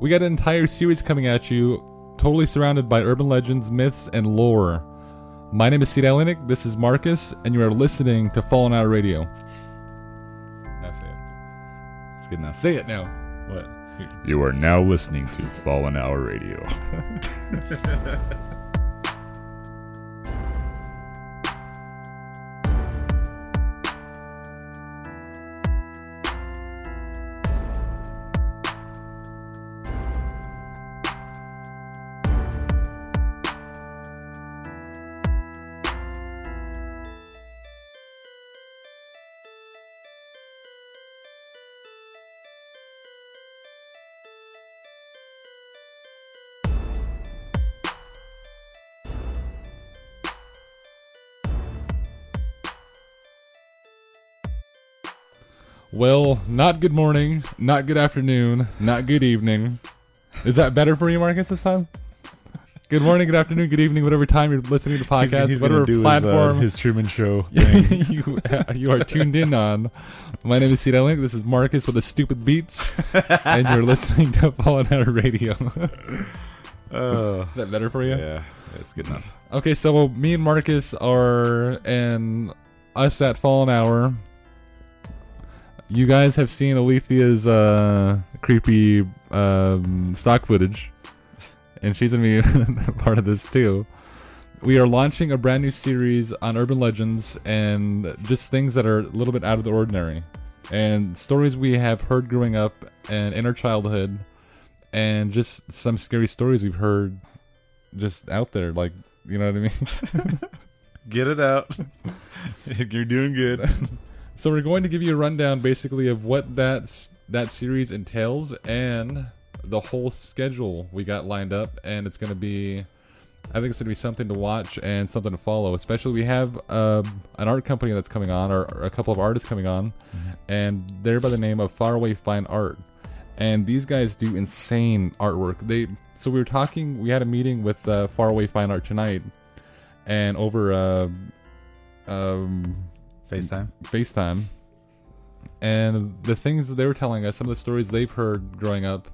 We got an entire series coming at you, totally surrounded by urban legends, myths, and lore. My name is Sid Alinik, this is Marcus, and you are listening to Fallen Hour Radio. Now say it. It's good enough. Say it now. What? You are now listening to Fallen Hour Radio. Well, not good morning, not good afternoon, not good evening. Is that better for you, Marcus, this time? Good morning, good afternoon, good evening, whatever time you're listening to the podcast, he's whatever do platform his Truman Show thing. you are tuned in on. My name is Sid Alinik, this is Marcus with the stupid beats, and you're listening to Fallen Hour Radio. Is that better for you? Yeah, it's good enough. Okay, so me and Marcus are, and us at Fallen Hour. You guys have seen Alethea's creepy stock footage, and she's going to be part of this too. We are launching a brand new series on urban legends and just things that are a little bit out of the ordinary. And stories we have heard growing up and in our childhood, and just some scary stories we've heard just out there, like, you know what I mean? Get it out. You're doing good. So we're going to give you a rundown, basically, of what that series entails and the whole schedule we got lined up. And it's going to be, I think it's going to be something to watch and something to follow. Especially, we have an art company that's coming on, or a couple of artists coming on, and they're by the name of Faraway Fine Art. And these guys do insane artwork. So we were talking. We had a meeting with Faraway Fine Art tonight, and over FaceTime. And the things that they were telling us, some of the stories they've heard growing up,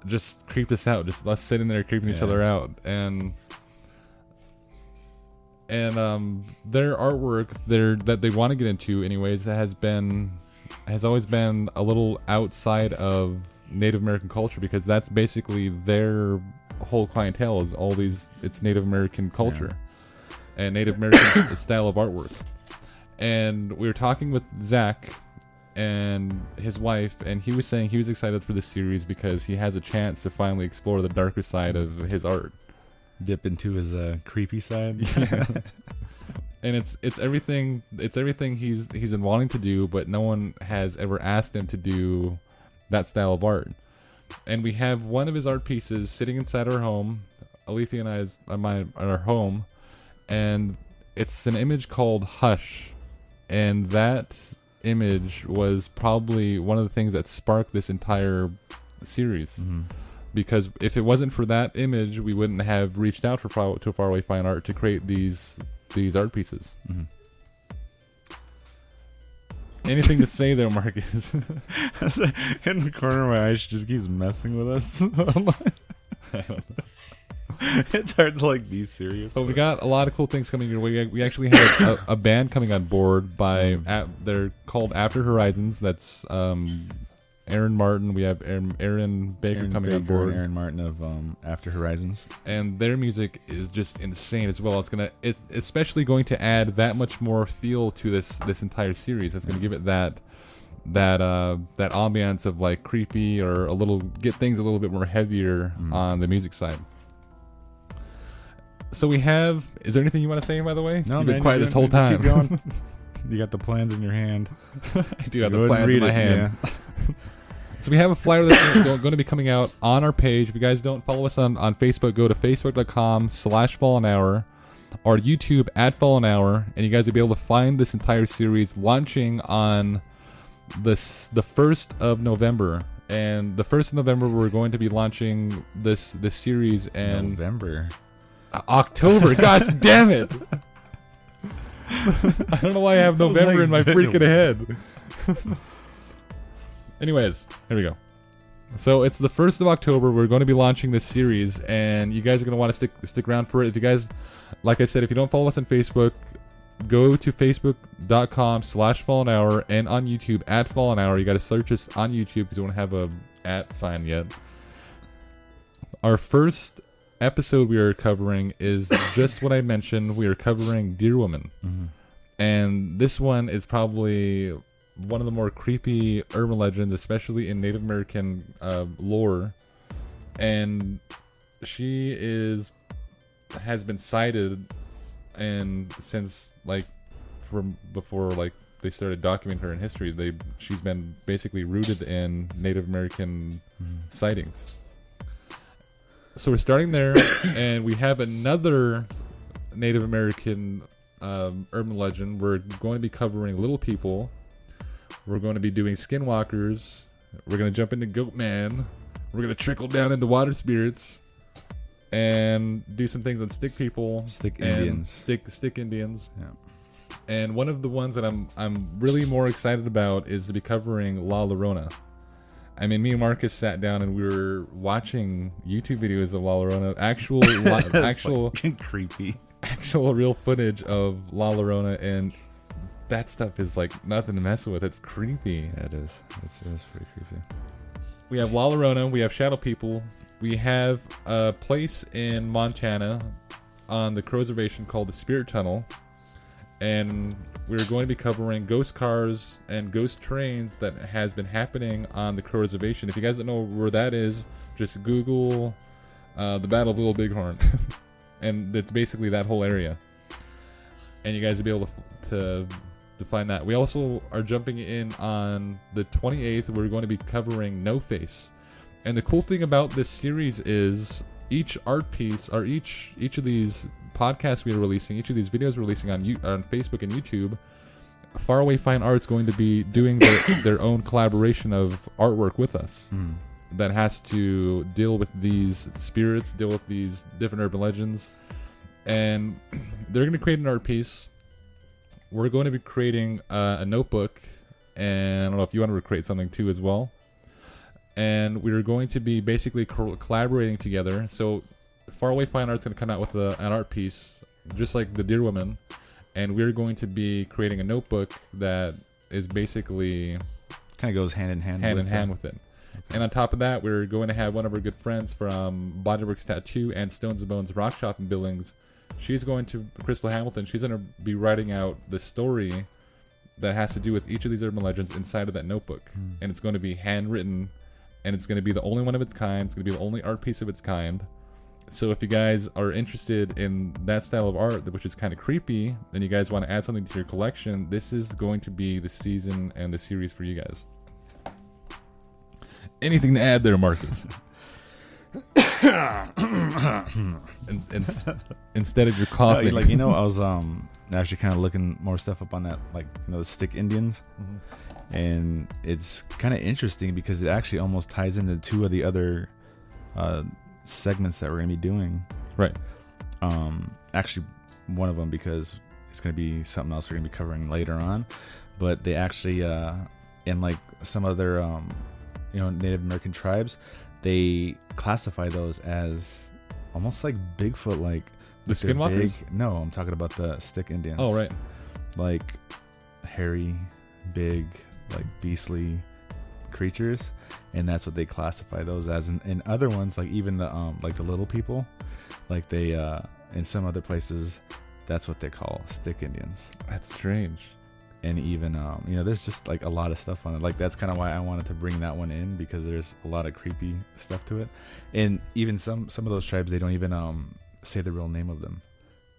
just creeped us out. Just us sitting there creeping each other out. And their artwork that they want to get into anyways has always been a little outside of Native American culture, because that's basically their whole clientele is it's Native American culture and Native American style of artwork. And we were talking with Zach and his wife, and he was saying he was excited for this series because he has a chance to finally explore the darker side of his art. Dip into his creepy side. Yeah. And it's everything he's been wanting to do, but no one has ever asked him to do that style of art. And we have one of his art pieces sitting inside our home. Alethea and I is at our home, and it's an image called Hush. And that image was probably one of the things that sparked this entire series. Mm-hmm. Because if it wasn't for that image, we wouldn't have reached out to Faraway Fine Art to create these art pieces. Mm-hmm. Anything to say there, Marcus? In the corner of my eye, she just keeps messing with us. I don't know. It's hard to be serious. But we got a lot of cool things coming your way. We actually have a band coming on board they're called After Horizons. That's Aaron Martin. We have Aaron Baker coming on board. Aaron Martin of After Horizons. And their music is just insane as well. It's especially going to add that much more feel to this entire series. It's going to give it that ambiance of creepy, or get things a little bit more heavier on the music side. So we have. Is there anything you want to say, by the way? No, You've been quiet this whole time. Keep going. You got the plans in your hand. I do have the plans in my hand. Yeah. So we have a flyer that's going to be coming out on our page. If you guys don't follow us on Facebook, go to facebook.com/FallenHour or YouTube @FallenHour, and you guys will be able to find this entire series launching on the 1st of November. And the 1st of November, we're going to be launching this series. And November. October. Gosh damn it. I don't know why I have November in my freaking head. Anyways, here we go. So it's the 1st of October. We're going to be launching this series, and you guys are going to want to stick around for it. If you guys, like I said, if you don't follow us on Facebook, go to facebook.com/Fallen Hour and on YouTube @Fallen Hour. You got to search us on YouTube because we don't have a @ sign yet. Our first episode we are covering is just what I mentioned. We are covering Deer Woman. Mm-hmm. And this one is probably one of the more creepy urban legends, especially in Native American lore. And she has been cited, and since from before they started documenting her in history, she's been basically rooted in Native American sightings. So we're starting there, and we have another Native American urban legend. We're going to be covering Little People. We're going to be doing Skinwalkers. We're going to jump into Goatman. We're going to trickle down into Water Spirits, and do some things on Stick People, Stick Indians, Stick Indians. Yeah. And one of the ones that I'm really more excited about is to be covering La Llorona. I mean, me and Marcus sat down and we were watching YouTube videos of La Llorona, actual creepy, actual real footage of La Llorona, and that stuff is nothing to mess with. It's creepy. Yeah, it is. It's pretty creepy. We have La Llorona. We have Shadow People. We have a place in Montana on the Crow Reservation called the Spirit Tunnel, and we're going to be covering ghost cars and ghost trains that has been happening on the Crow Reservation. If you guys don't know where that is, just Google the Battle of Little Bighorn, and it's basically that whole area. And you guys will be able to find that. We also are jumping in on the 28th. We're going to be covering No Face. And the cool thing about this series is each art piece, or each of these podcasts we are releasing, each of these videos we're releasing on Facebook and YouTube, Faraway Fine Art's going to be doing their own collaboration of artwork with us that has to deal with these spirits, deal with these different urban legends. And they're going to create an art piece. We're going to be creating a notebook, and I don't know if you want to create something too as well. And we're going to be basically collaborating together. So Faraway Fine Art's going to come out with an art piece, just like the Deer Woman, and we're going to be creating a notebook that is basically kind of goes hand in hand with it. And on top of that, we're going to have one of our good friends from Bodyworks Tattoo and Stones and Bones Rock Shop and Billings. She's going to, Crystal Hamilton, she's going to be writing out the story that has to do with each of these urban legends inside of that notebook. And it's going to be handwritten, and it's going to be the only one of its kind. It's going to be the only art piece of its kind. So if you guys are interested in that style of art, which is kind of creepy, and you guys want to add something to your collection, this is going to be the season and the series for you guys. Anything to add there, Marcus? Instead of your coughing. I was actually kind of looking more stuff up on that, the Stick Indians. And it's kind of interesting because it actually almost ties into two of the other segments that we're going to be doing. Right. Actually, one of them, because it's going to be something else we're going to be covering later on. But they actually, in some other, Native American tribes, they classify those as almost like Bigfoot, the Skinwalkers? No, I'm talking about the Stick Indians. Oh, right. Hairy, big, beastly creatures, and that's what they classify those as. In other ones, even the the Little People, they in some other places, that's what they call Stick Indians. That's strange. And even there's just a lot of stuff on it. That's kind of why I wanted to bring that one in, because there's a lot of creepy stuff to it. And even some of those tribes, they don't even say the real name of them,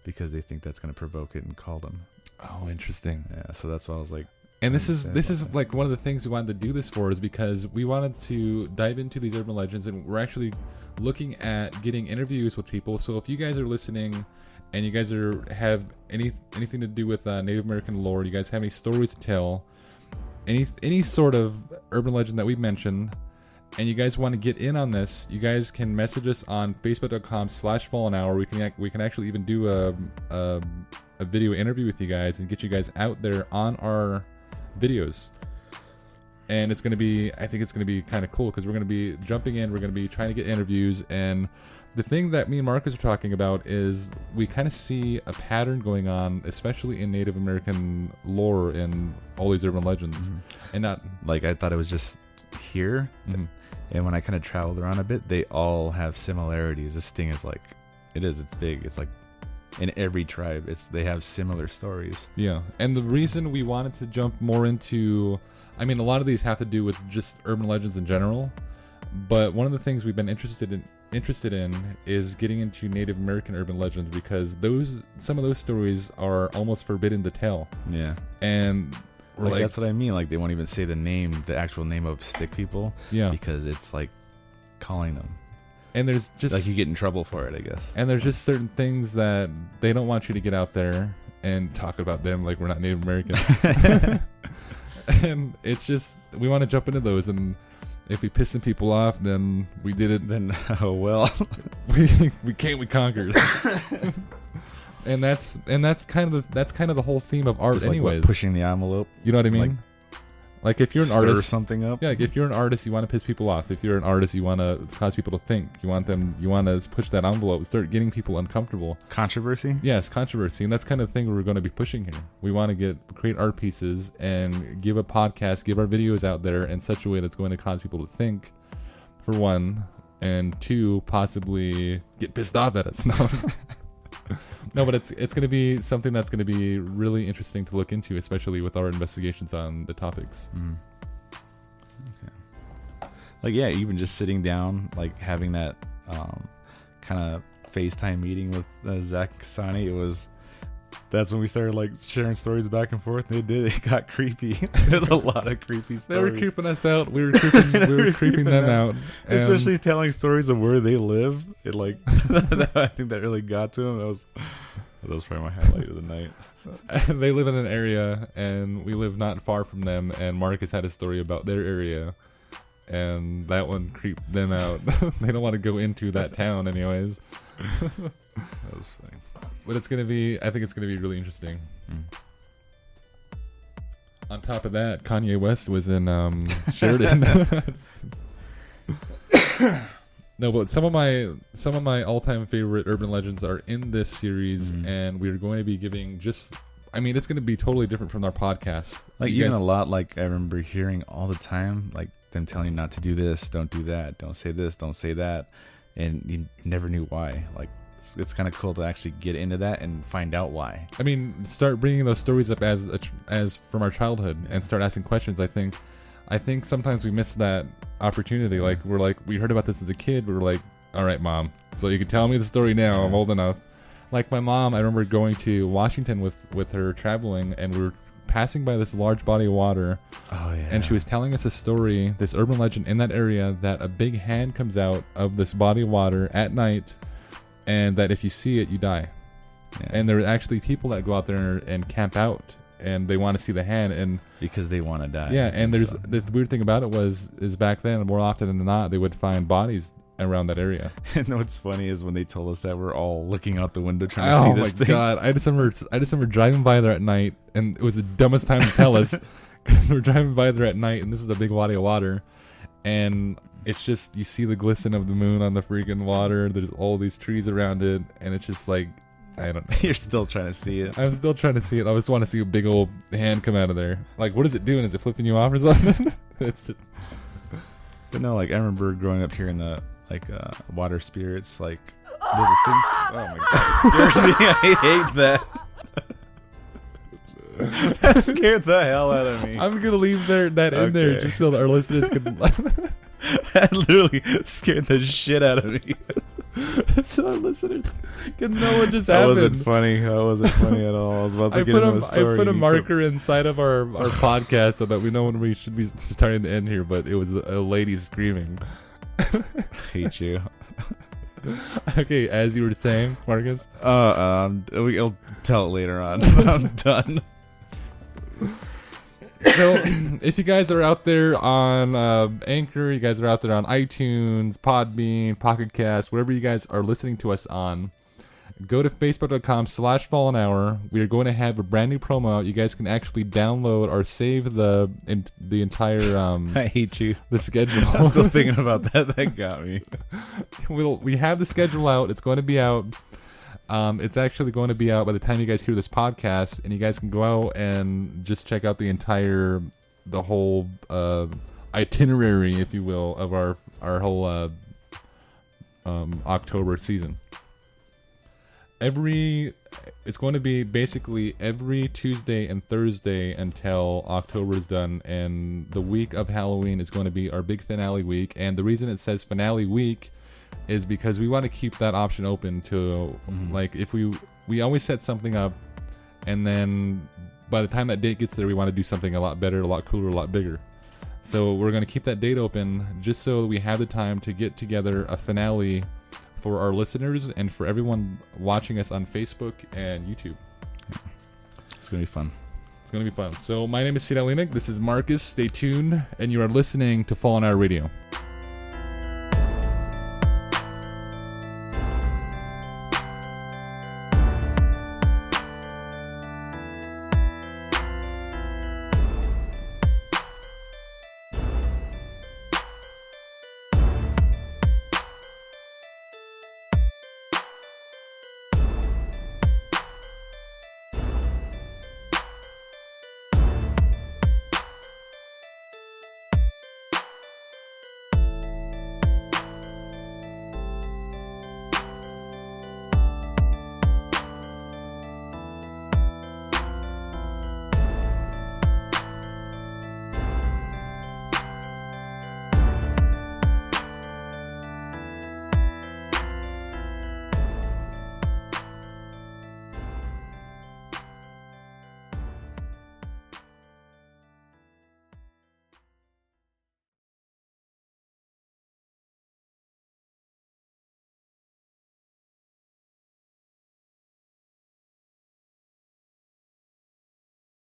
because they think that's going to provoke it and call them. Oh, interesting. Yeah, so that's why I was like. And this is one of the things we wanted to do this for, is because we wanted to dive into these urban legends, and we're actually looking at getting interviews with people. So if you guys are listening and you guys have anything to do with Native American lore, you guys have any stories to tell, any sort of urban legend that we mentioned, and you guys want to get in on this, you guys can message us on facebook.com/Fallen Hour. We can actually even do a video interview with you guys and get you guys out there on our videos. and it's going to be, I think it's going to be kind of cool because we're going to be jumping in, we're going to be trying to get interviews, and the thing that me and Marcus are talking about is we kind of see a pattern going on, especially in Native American lore and all these urban legends, and not like I thought it was just here, and when I kind of traveled around a bit, they all have similarities. This thing is like, it's big. It's like in every tribe, they have similar stories. Yeah, and the reason we wanted to jump more into, I mean, a lot of these have to do with just urban legends in general, but one of the things we've been interested in is getting into Native American urban legends, because some of those stories are almost forbidden to tell. Yeah, and like that's what I mean. Like they won't even say the actual name of stick people. Yeah, because it's like calling them. And there's just like you get in trouble for it, I guess. And there's just certain things that they don't want you to get out there and talk about them like we're not Native American. And it's just, we want to jump into those, and if we piss some people off, then we did it. Then oh well, we conquered. and that's kind of the whole theme of art, just anyways. Like pushing the envelope. You know what I mean? Like if you're an artist, something up. Yeah, like if you're an artist, you want to piss people off. If you're an artist, you want to cause people to think. You want to push that envelope, start getting people uncomfortable. Controversy? Yes, controversy, and that's kind of the thing we're going to be pushing here. We want to create art pieces and give a podcast, give our videos out there in such a way that's going to cause people to think, for one, and two, possibly get pissed off at us. No, but it's going to be something that's going to be really interesting to look into, especially with our investigations on the topics. Okay. Like, yeah, even just sitting down, like having that kind of FaceTime meeting with Zach Kasani, that's when we started like sharing stories back and forth. And it got creepy. There's a lot of creepy stories. They were creeping us out. We were creeping them out. Especially telling stories of where they live. It like, I think that really got to them. That was probably my highlight of the night. They live in an area, and we live not far from them. And Marcus had a story about their area, and that one creeped them out. They don't want to go into that town, anyways. That was funny. But I think it's gonna be really interesting. On top of that, Kanye West was in Sheridan. No, but some of my all-time favorite urban legends are in this series, and we're going to be giving it's going to be totally different from our podcast. Like even a lot, like I remember hearing all the time, like them telling you not to do this, don't do that, don't say this, don't say that, and you never knew why. Like it's kind of cool to actually get into that and find out why. I mean, start bringing those stories up as from our childhood and start asking questions. I think sometimes we miss that opportunity. Like we heard about this as a kid, but we're like, all right, Mom, so you can tell me the story now. I'm old enough. Like my mom, I remember going to Washington with her traveling, and we were passing by this large body of water. Oh yeah. And she was telling us a story, this urban legend in that area, that a big hand comes out of this body of water at night, and that if you see it, you die. Yeah. And there are actually people that go out there and camp out, and they want to see the hand, and because they want to die. Yeah, and the weird thing about it is back then, more often than not, they would find bodies around that area. And what's funny is when they told us that, we're all looking out the window trying to see this thing. Oh my god! I just remember driving by there at night, and it was the dumbest time to tell us, because we're driving by there at night, and this is a big body of water, and it's just, you see the glisten of the moon on the freaking water. There's all these trees around it, and it's just like, I don't know. You're still trying to see it. I'm still trying to see it. I just want to see a big old hand come out of there. Like, what is it doing? Is it flipping you off or something? But no, like I remember growing up here in the water spirits, like little things. Oh my god, it scared me. I hate that. That scared the hell out of me. I'm gonna leave that in there just so our listeners can. That literally scared the shit out of me. So our listeners can know what just happened. That wasn't funny. At all. I was about to get into a story. I put a marker inside of our podcast so that we know when we should be starting to end here, but it was a lady screaming. Hate you. Okay, as you were saying, Marcus. We'll tell it later on. I'm done. So, if you guys are out there on Anchor, you guys are out there on iTunes, Podbean, Pocket Cast, wherever you guys are listening to us on, go to facebook.com/Fallen Hour. We are going to have a brand new promo out. You guys can actually download or save the entire I hate you. the schedule. I'm still thinking about that. That got me. We have the schedule out. It's going to be out. It's actually going to be out by the time you guys hear this podcast, and you guys can go out and just check out the whole itinerary, if you will, of our whole October season. It's going to be basically every Tuesday and Thursday until October is done, and the week of Halloween is going to be our big finale week. And the reason it says finale week is because we want to keep that option open to like, if we always set something up, and then by the time that date gets there, we want to do something a lot better, a lot cooler, a lot bigger. So we're going to keep that date open just so we have the time to get together a finale for our listeners and for everyone watching us on Facebook and YouTube. It's going to be fun. It's going to be fun. So my name is Sid Alinik. This is Marcus. Stay tuned, and you are listening to Fallen Hour Radio.